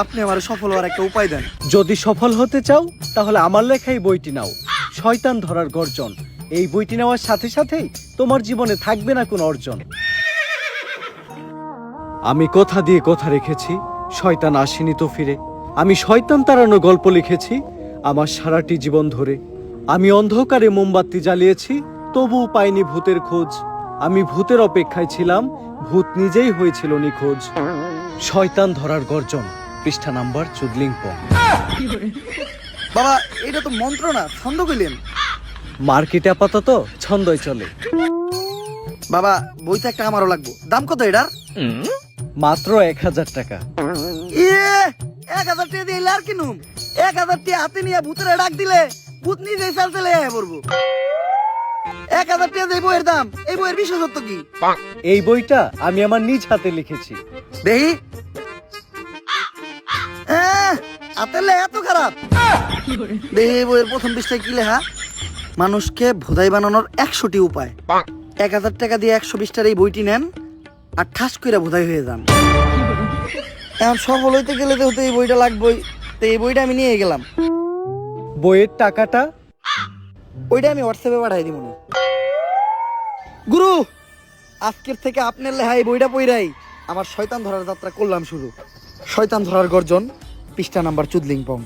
আপনি আমার সফল হওয়ার একটা উপায় দেন। যদি সফল হতে চাও তাহলে আমার লেখাই বইটি নাও, শয়তান ধরার গর্জন। এই বইটি নেওয়ার সাথে সাথেই তোমার জীবনে থাকবে না কোনো অর্জন। আমি কথা দিয়ে কথা রেখেছি, শয়তান আসেনি তো ফিরে। আমি শয়তান তাড়ানো গল্প লিখেছি আমার সারাটি জীবন ধরে। আমি অন্ধকারে মোমবাতি জ্বালিয়েছি, তবুও পাইনি ভূতের খোঁজ। আমি ভূতের অপেক্ষায় ছিলাম, ভূত নিজেই হয়েছিল নিখোঁজ। শয়তান ধরার গর্জন, পৃষ্ঠা নাম্বার চুদলিংপং। বাবা এটা তো মন্ত্র না, ছন্দ কইলেন। মার্কেটে আপাতত ছন্দই চলে। বাবা বইটা একটা আমারও লাগবো, দাম কত এটার? মাত্র 1000 টাকা। ইয়ে 1000 টাকা দিয়ে আর কিনুম? 1000 টাকা হাতে নিয়ে ভূতের ডাক দিলে ভূত নিজেই চাল চলে আয় পড়বো। 1000 টাকা দিয়ে বইয়ের দাম, এই বইয়ের বিশেষত্ব কি? এই বইটা আমি আমার নিজ হাতে লিখেছি। দেখি হাতে এত খারাপ। দেখি এই বইয়ের প্রথম পৃষ্ঠায় কি লেখা? মানুষকে ভোদাই বানানোর 100টি উপায়। 1000 টাকা দিয়ে 120টার এই বইটি নেন আর ঠাস করে ভোদাই হয়ে যান। এখন সফল হইতে গেলে তো এই বইটা লাগবেই, তো এই বইটা আমি নিয়ে গেলাম। বইয়ের টাকাটা? ওইটা আমি হোয়াটসঅ্যাপে পাঠাই দিব। গুরু, আজকের থেকে আপনার লেখা এই বইটা পইরাই আমার শয়তান ধরার যাত্রা করলাম শুরু। শয়তান ধরার গর্জন, পৃষ্ঠা নাম্বার চুদলিংপং।